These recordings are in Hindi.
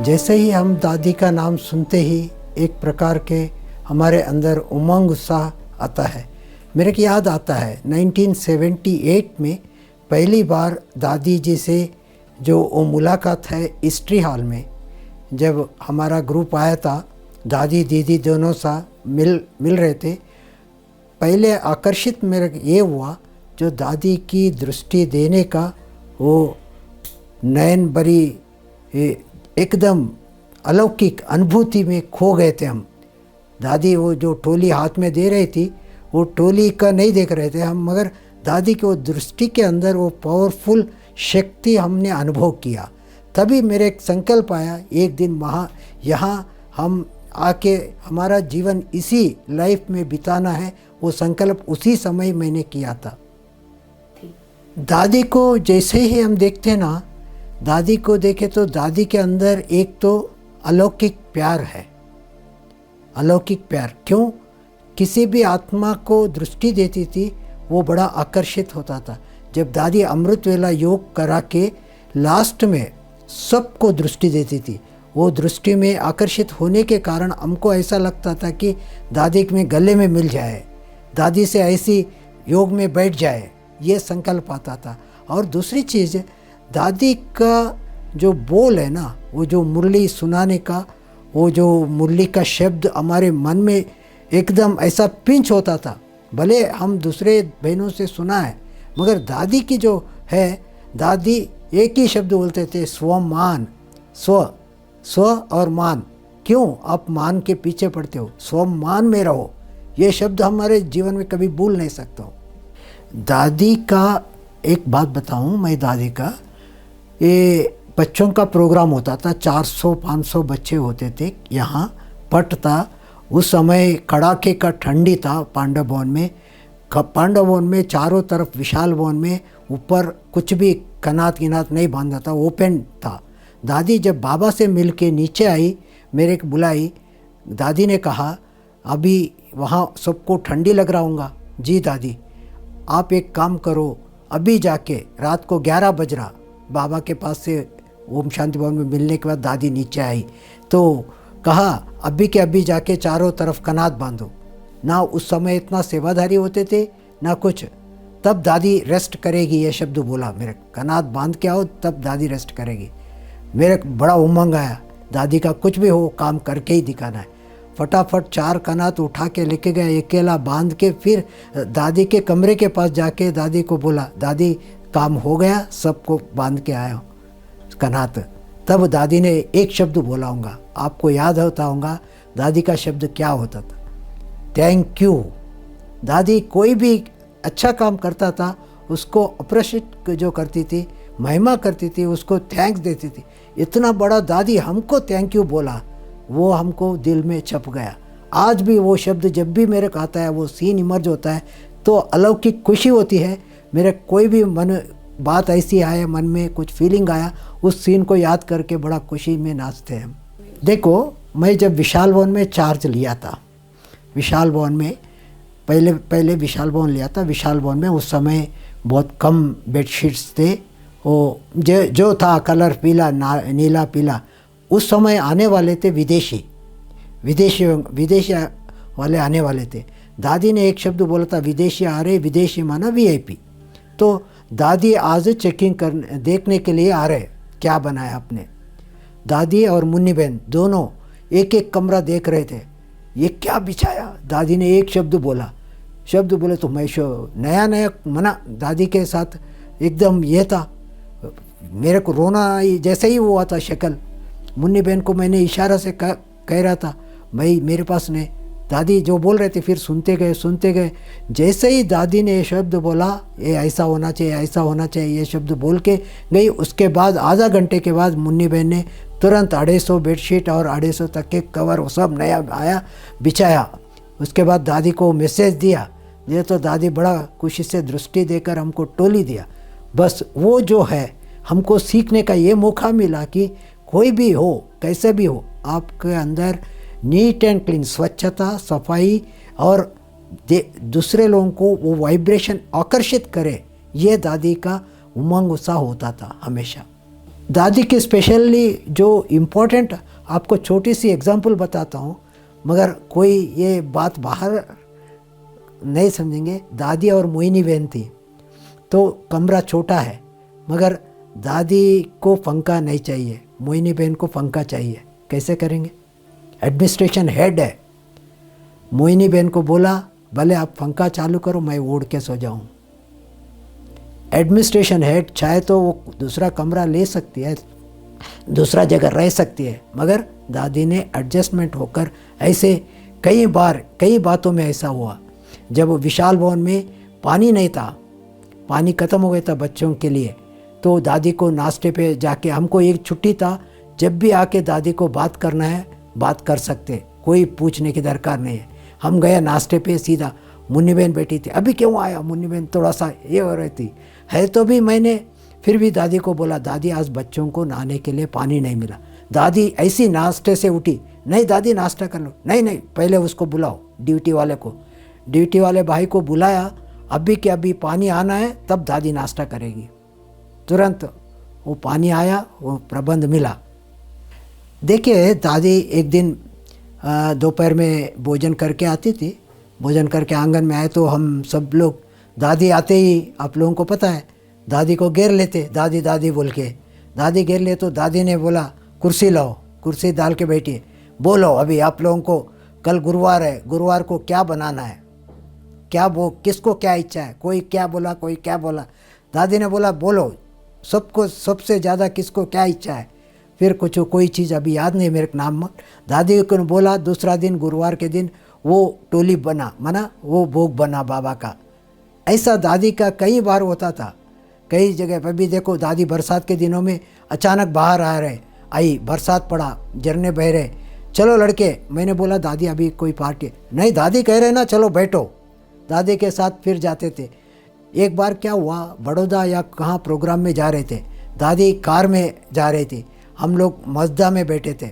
जैसे ही हम दादी का नाम सुनते ही एक प्रकार के हमारे अंदर उमंग उत्साह आता है। मेरे को याद आता है 1978 में पहली बार दादी जी से जो वो मुलाकात है हिस्ट्री हॉल में, जब हमारा ग्रुप आया था, दादी दीदी दोनों सा मिल रहे थे। पहले आकर्षित मेरे ये हुआ जो दादी की दृष्टि देने का वो नयन भरी एकदम अलौकिक अनुभूति में खो गए थे हम। दादी वो जो टोली हाथ में दे रही थी वो टोली का नहीं देख रहे थे हम, मगर दादी की वो दृष्टि के अंदर वो पावरफुल शक्ति हमने अनुभव किया। तभी मेरे एक संकल्प आया, एक दिन यहाँ हम आके हमारा जीवन इसी लाइफ में बिताना है। वो संकल्प उसी समय मैंने किया था। दादी को जैसे ही हम देखते ना, दादी को देखे तो दादी के अंदर एक तो अलौकिक प्यार है। अलौकिक प्यार क्यों? किसी भी आत्मा को दृष्टि देती थी वो बड़ा आकर्षित होता था। जब दादी अमृत वेला योग करा के लास्ट में सबको दृष्टि देती थी, वो दृष्टि में आकर्षित होने के कारण हमको ऐसा लगता था कि दादी में गले में मिल जाए, दादी से ऐसी योग में बैठ जाए, ये संकल्प आता था। और दूसरी चीज़, दादी का जो बोल है ना, वो जो मुरली सुनाने का, वो जो मुरली का शब्द हमारे मन में एकदम ऐसा पिंच होता था। भले हम दूसरे बहनों से सुना है, मगर दादी की जो है, दादी एक ही शब्द बोलते थे, स्वमान। स्व और मान। क्यों आप मान के पीछे पड़ते हो? स्वमान में रहो। ये शब्द हमारे जीवन में कभी भूल नहीं सकता हूँ। दादी का एक बात बताऊँ मैं, दादी का ये बच्चों का प्रोग्राम होता था, 400-500 बच्चे होते थे। यहाँ पट था, उस समय कड़ाके का ठंडी था पांडव भवन में। पांडव भवन में चारों तरफ विशाल भवन में ऊपर कुछ भी कनात किनात नहीं बांधा था, ओपन था। दादी जब बाबा से मिल के नीचे आई, मेरे को बुलाई, दादी ने कहा अभी वहाँ सबको ठंडी लग रहा होगा। जी दादी, आप एक काम करो, अभी जाके रात को 11 बज रहा, बाबा के पास से ओम शांति भवन में मिलने के बाद दादी नीचे आई तो कहा अभी के अभी जाके चारों तरफ कनात बांधो ना। उस समय इतना सेवाधारी होते थे ना कुछ, तब दादी रेस्ट करेगी, ये शब्द बोला। मेरे कनात बांध के आओ, तब दादी रेस्ट करेगी। मेरे बड़ा उमंग आया, दादी का कुछ भी हो काम करके ही दिखाना है। फटाफट 4 कनात उठा के लेके गए, अकेला बांध के फिर दादी के कमरे के पास जाके दादी को बोला, दादी काम हो गया, सबको बांध के आया हूँ कनात। तब दादी ने एक शब्द बोला होगा, आपको याद होता होगा दादी का शब्द क्या होता था? Thank you. दादी कोई भी अच्छा काम करता था उसको अप्रिशिएट जो करती थी, महिमा करती थी, उसको थैंक्स देती थी। इतना बड़ा दादी हमको थैंक यू बोला, वो हमको दिल में छप गया। आज भी वो शब्द जब भी मेरे को आता है, वो सीन इमर्ज होता है तो अलौकिक खुशी होती है। मेरे कोई भी बात ऐसी आए, मन में कुछ फीलिंग आया, उस सीन को याद करके बड़ा खुशी में नाचते हैं। देखो, मैं जब विशाल भवन में चार्ज लिया था, विशाल भवन में पहले विशाल भवन लिया था। विशाल भवन में उस समय बहुत कम बेडशीट्स थे, वो जो था कलर पीला, नीला पीला। उस समय आने वाले थे विदेशी वाले आने वाले थे। दादी ने एक शब्द बोला था, विदेशी आ रहे, विदेशी माना वीआईपी। तो दादी आज चेकिंग देखने के लिए आ रहे, क्या बनाया आपने। दादी और मुन्नी बहन दोनों एक एक कमरा देख रहे थे, ये क्या बिछाया। दादी ने एक शब्द बोले तो मैं नया मना दादी के साथ एकदम ये था, मेरे को रोना जैसे ही हुआ था शक्ल। मुन्नी बहन को मैंने इशारा से कह रहा था भाई मेरे पास नहीं। दादी जो बोल रहे थे फिर सुनते गए। जैसे ही दादी ने ये शब्द बोला, ये ऐसा होना चाहिए, ये शब्द बोल के गई। उसके बाद आधा घंटे के बाद मुन्नी बहन ने तुरंत 250 बेडशीट और 250 तक के कवर वो सब नया आया, बिछाया। उसके बाद दादी को मैसेज दिया, ये तो दादी बड़ा खुशी से दृष्टि देकर हमको टोली दिया। बस वो जो है हमको सीखने का ये मौका मिला कि कोई भी हो, कैसे भी हो, आपके अंदर नीट एंड क्लीन, स्वच्छता, सफाई और दूसरे लोगों को वो वाइब्रेशन आकर्षित करे, ये दादी का उमंग उत्साह होता था हमेशा। दादी की स्पेशली जो इम्पोर्टेंट, आपको छोटी सी एग्जांपल बताता हूँ, मगर कोई ये बात बाहर नहीं समझेंगे। दादी और मोहिनी बहन थी, तो कमरा छोटा है, मगर दादी को पंखा नहीं चाहिए, मोहिनी बहन को पंखा चाहिए। कैसे करेंगे? एडमिनिस्ट्रेशन हेड है, मोहिनी बहन को बोला भले आप पंखा चालू करो, मैं ओढ़ के सो जाऊँ। एडमिनिस्ट्रेशन हेड चाहे तो वो दूसरा कमरा ले सकती है, दूसरा जगह रह सकती है, मगर दादी ने एडजस्टमेंट होकर, ऐसे कई बार कई बातों में ऐसा हुआ। जब विशाल भवन में पानी नहीं था, पानी ख़त्म हो गया था बच्चों के लिए, तो दादी को नाश्ते पे जाके, हमको एक छुट्टी था, जब भी आके दादी को बात करना है बात कर सकते, कोई पूछने की दरकार नहीं है। हम गए नाश्ते पे, सीधा मुन्नी बहन बैठी थी। अभी क्यों आया? मुन्नी बहन थोड़ा सा ये हो रही थी है, तो भी मैंने फिर भी दादी को बोला, दादी आज बच्चों को नहाने के लिए पानी नहीं मिला। दादी ऐसी नाश्ते से उठी, नहीं दादी नाश्ता कर लो, नहीं नहीं पहले उसको बुलाओ, ड्यूटी वाले को। ड्यूटी वाले भाई को बुलाया, अभी के अभी पानी आना है, तब दादी नाश्ता करेगी। तुरंत वो पानी आया, वो प्रबंध मिला। देखिए, दादी एक दिन दोपहर में भोजन करके आती थी, भोजन करके आंगन में आए तो हम सब लोग, दादी आते ही आप लोगों को पता है, दादी को घेर लेते, दादी दादी बोल के। दादी घेर ले तो दादी ने बोला कुर्सी लाओ, कुर्सी डाल के बैठिए, बोलो अभी आप लोगों को, कल गुरुवार है, गुरुवार को क्या बनाना है, क्या वो किसको क्या इच्छा है, कोई क्या बोला कोई क्या बोला। दादी ने बोला बोलो सबको, सबसे ज़्यादा किसको क्या इच्छा है। फिर कुछ कोई चीज़ अभी याद नहीं मेरे नाम। दादी को बोला दूसरा दिन गुरुवार के दिन वो टोली मना वो भोग बना बाबा का। ऐसा दादी का कई बार होता था, कई जगह पर भी। देखो दादी बरसात के दिनों में अचानक बाहर आ रहे, आई बरसात पड़ा, झरने बह रहे, चलो लड़के, मैंने बोला दादी अभी कोई पार्टी नहीं, दादी कह रहे ना चलो बैठो, दादी के साथ फिर जाते थे। एक बार क्या हुआ, बड़ौदा या कहाँ प्रोग्राम में जा रहे थे, दादी कार में जा रही थी, हम लोग मस्दा में बैठे थे।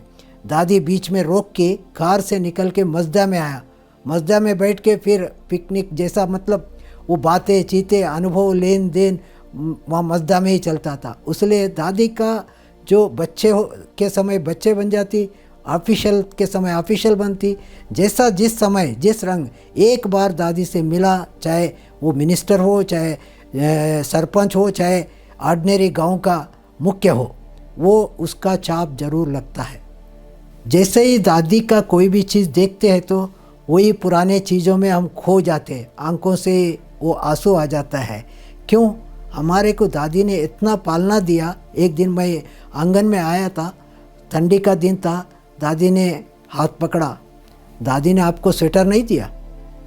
दादी बीच में रोक के कार से निकल के मस्दा में आया, मस्दा में बैठ के फिर पिकनिक जैसा, मतलब वो बातें चीतें अनुभव लेन देन वहाँ मस्दा में ही चलता था। उसलिए दादी का जो बच्चे के समय बच्चे बन जाती, ऑफिशियल के समय ऑफिशियल बनती, जैसा जिस समय जिस रंग। एक बार दादी से मिला, चाहे वो मिनिस्टर हो, चाहे सरपंच हो, चाहे ऑर्डिनरी गांव का मुख्य हो, वो उसका छाप जरूर लगता है। जैसे ही दादी का कोई भी चीज़ देखते हैं तो वही पुराने चीज़ों में हम खो जाते हैं, आंखों से वो आंसू आ जाता है। क्यों? हमारे को दादी ने इतना पालना दिया। एक दिन मैं आंगन में आया था, ठंडी का दिन था, दादी ने हाथ पकड़ा, दादी ने आपको स्वेटर नहीं दिया,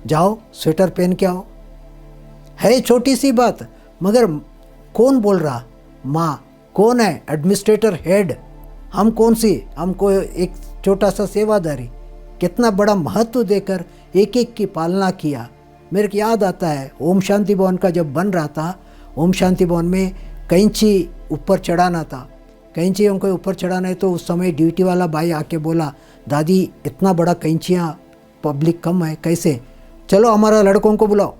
जाओ स्वेटर पहन के आओ। है छोटी सी बात, मगर कौन बोल रहा? माँ। कौन है? Administrator head. हम कौन सी, हमको एक छोटा सा सेवादारी, कितना बड़ा महत्व देकर एक एक की पालना किया। मेरे को याद आता है ओम शांति भवन का जब बन रहा था, ओम शांति भवन में कैंची ऊपर चढ़ाना था, कैंचियों को ऊपर चढ़ाना है, तो उस समय ड्यूटी वाला भाई आके बोला दादी इतना बड़ा कैंचियाँ, पब्लिक कम है, कैसे, चलो हमारा लड़कों को बुलाओ।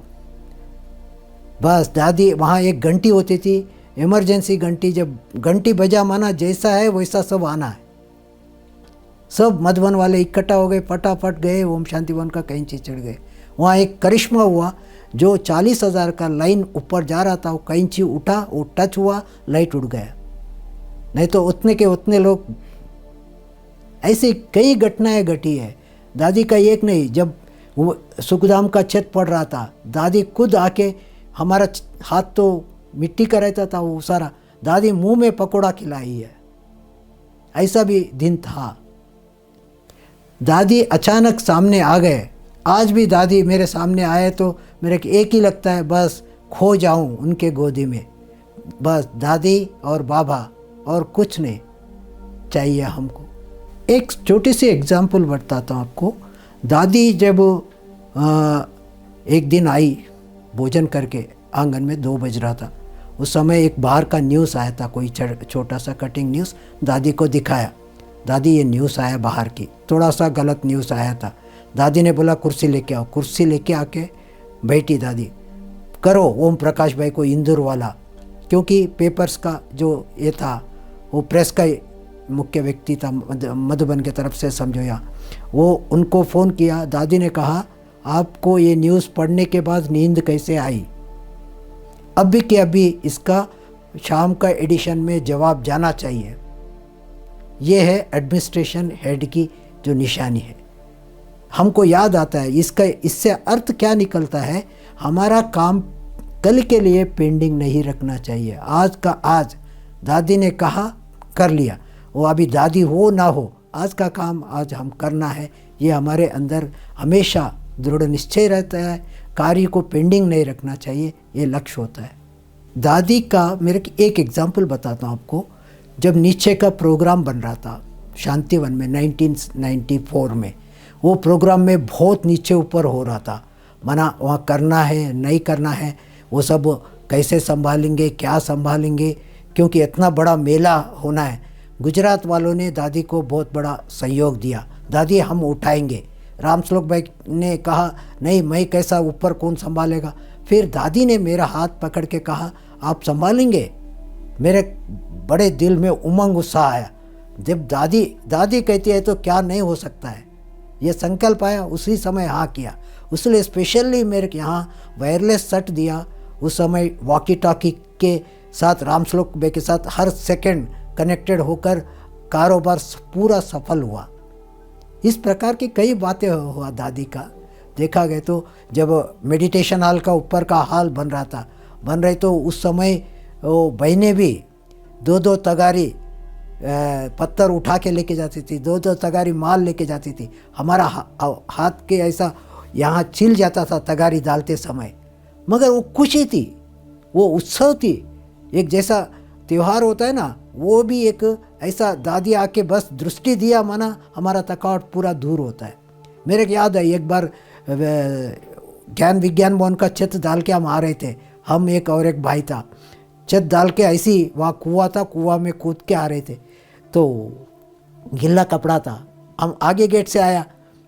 बस दादी, वहाँ एक घंटी होती थी, इमरजेंसी घंटी, जब घंटी बजा माना जैसा है वैसा सब आना है। सब मधुबन वाले इकट्ठा हो गए, फटाफट गए, ओम शांति भवन का कैंची चढ़ गए। वहाँ एक करिश्मा हुआ, जो 40,000 का लाइन ऊपर जा रहा था, वो कैंची उठा, वो टच हुआ, लाइट उड़ गया। नहीं तो उतने के उतने लोग। ऐसी कई घटनाएं घटी है। दादी का एक नहीं, जब वो सुखधाम का छत पड़ रहा था, दादी खुद आके, हमारा हाथ तो मिट्टी का रहता था वो सारा, दादी मुंह में पकोड़ा खिलाई है। ऐसा भी दिन था। दादी अचानक सामने आ गए। आज भी दादी मेरे सामने आए तो मेरे को एक ही लगता है, बस खो जाऊं उनके गोदी में। बस दादी और बाबा, और कुछ नहीं चाहिए हमको। एक छोटी सी एग्जाम्पल बताता हूँ आपको। दादी जब एक दिन आई भोजन करके, आंगन में 2 बज रहा था, उस समय एक बाहर का न्यूज़ आया था, कोई छोटा सा कटिंग न्यूज़ दादी को दिखाया। दादी ये न्यूज़ आया बाहर की, थोड़ा सा गलत न्यूज़ आया था। दादी ने बोला कुर्सी लेके आओ। कुर्सी लेके आके बैठी दादी, करो ओम प्रकाश भाई को इंदौर वाला, क्योंकि पेपर्स का जो ये था वो प्रेस का मुख्य व्यक्ति था मधुबन की तरफ से, समझो या वो उनको फ़ोन किया। दादी ने कहा आपको ये न्यूज़ पढ़ने के बाद नींद कैसे आई? अभी के अभी इसका शाम का एडिशन में जवाब जाना चाहिए। ये है एडमिनिस्ट्रेशन हेड की जो निशानी है। हमको याद आता है इससे अर्थ क्या निकलता है, हमारा काम कल के लिए पेंडिंग नहीं रखना चाहिए। आज का आज, दादी ने कहा कर लिया, वो अभी दादी हो ना हो, आज का काम आज हम करना है। ये हमारे अंदर हमेशा दृढ़ निश्चय रहता है, कार्य को पेंडिंग नहीं रखना चाहिए, ये लक्ष्य होता है। दादी का मेरे एक एग्जाम्पल बताता हूँ आपको। जब नीचे का प्रोग्राम बन रहा था शांतिवन में 1994 में, वो प्रोग्राम में बहुत नीचे ऊपर हो रहा था, मना वहाँ करना है नहीं करना है, वो सब कैसे संभालेंगे क्या संभालेंगे, क्योंकि इतना बड़ा मेला होना है। गुजरात वालों ने दादी को बहुत बड़ा सहयोग दिया, दादी हम उठाएंगे। रामस्लोक भाई ने कहा नहीं मैं कैसा, ऊपर कौन संभालेगा। फिर दादी ने मेरा हाथ पकड़ के कहा आप संभालेंगे। मेरे बड़े दिल में उमंग उत्साह आया। जब दादी कहती है तो क्या नहीं हो सकता है, ये संकल्प आया, उसी समय हाँ किया। उसलिए स्पेशली मेरे यहाँ वायरलेस सेट दिया। उस समय वॉकी टॉकी के साथ रामस्लोक भाई के साथ हर सेकंड कनेक्टेड होकर कारोबार पूरा सफल हुआ। इस प्रकार की कई बातें हुआ दादी का। देखा गया तो जब मेडिटेशन हॉल का ऊपर का हॉल बन रहे तो उस समय वो बहनें भी दो तगारी पत्थर उठा के लेके जाती थी, दो तगारी माल लेके जाती थी। हमारा हाथ के ऐसा यहाँ छिल जाता था तगारी डालते समय, मगर वो खुशी थी, वो उत्सव थी। एक जैसा त्यौहार होता है ना, वो भी एक ऐसा दादी आके बस दृष्टि दिया माना हमारा थकावट पूरा दूर होता है। मेरे को याद है एक बार ज्ञान विज्ञान भवन का छत डाल के हम आ रहे थे, हम एक और एक भाई था। छत डाल के ऐसी वहाँ कुआं था, कुआं में कूद के आ रहे थे तो गीला कपड़ा था। हम आगे गेट से आया,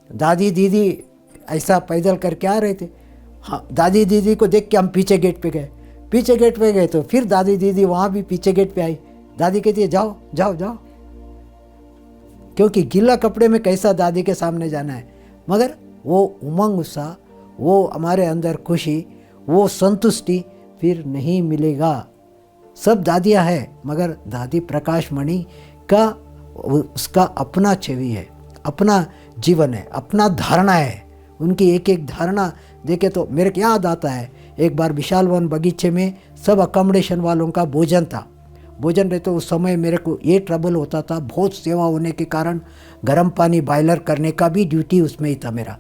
दादी दीदी ऐसा पैदल करके आ रहे थे। हाँ, दादी दीदी को देख के हम पीछे गेट पे गए तो फिर दादी दीदी वहाँ भी पीछे गेट पे आई। दादी कहती है जाओ जाओ जाओ, क्योंकि गीला कपड़े में कैसा दादी के सामने जाना है। मगर वो उमंग उत्साह, वो हमारे अंदर खुशी, वो संतुष्टि फिर नहीं मिलेगा। सब दादियाँ हैं, मगर दादी प्रकाश मणि का उसका अपना छवि है, अपना जीवन है, अपना धारणा है। उनकी एक एक धारणा देखे तो मेरे को याद आता है, एक बार विशाल वन बगीचे में सब अकोमोडेशन वालों का भोजन था। भोजन रहे तो उस समय मेरे को ये ट्रबल होता था, बहुत सेवा होने के कारण गर्म पानी बॉयलर करने का भी ड्यूटी उसमें ही था मेरा।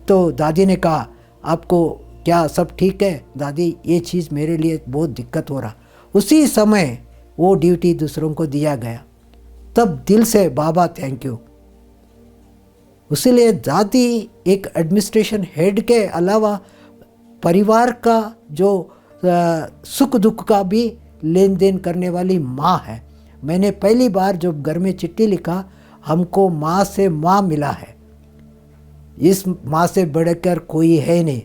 तो दादी ने कहा आपको क्या सब ठीक है? दादी ये चीज़ मेरे लिए बहुत दिक्कत हो रहा। उसी समय वो ड्यूटी दूसरों को दिया गया, तब दिल से बाबा थैंक यू। इसलिए दादी एक एडमिनिस्ट्रेशन हेड के अलावा परिवार का जो सुख दुख का भी लेन देन करने वाली माँ है। मैंने पहली बार जब घर में चिट्ठी लिखा, हमको माँ से माँ मिला है, इस माँ से बढ़कर कोई है नहीं,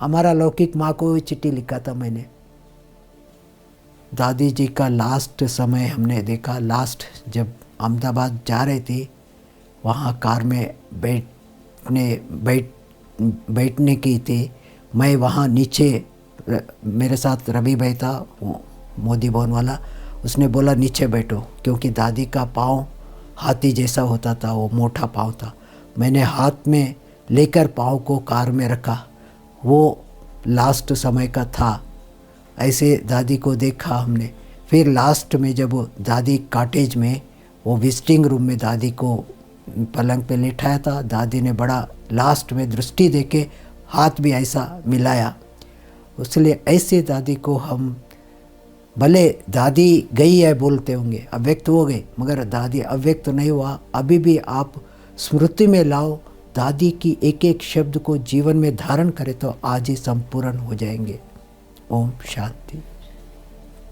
हमारा लौकिक माँ को चिट्ठी लिखा था मैंने। दादी जी का लास्ट समय हमने देखा, लास्ट जब अहमदाबाद जा रहे थे, वहाँ कार में बैठने की थी। मैं वहाँ नीचे, मेरे साथ रवि भाई था मोदी भवन वाला, उसने बोला नीचे बैठो, क्योंकि दादी का पाँव हाथी जैसा होता था, वो मोटा पाँव था। मैंने हाथ में लेकर पाँव को कार में रखा, वो लास्ट समय का था। ऐसे दादी को देखा हमने। फिर लास्ट में जब दादी कॉटेज में, वो विजिटिंग रूम में दादी को पलंग पे लेटाया था, दादी ने बड़ा लास्ट में दृष्टि देके हाथ भी ऐसा मिलाया। इसलिए ऐसे दादी को हम, भले दादी गई है बोलते होंगे, अव्यक्त हो गए, मगर दादी अव्यक्त नहीं हुआ। अभी भी आप स्मृति में लाओ, दादी की एक एक शब्द को जीवन में धारण करें तो आज ही संपूर्ण हो जाएंगे। ओम शांति।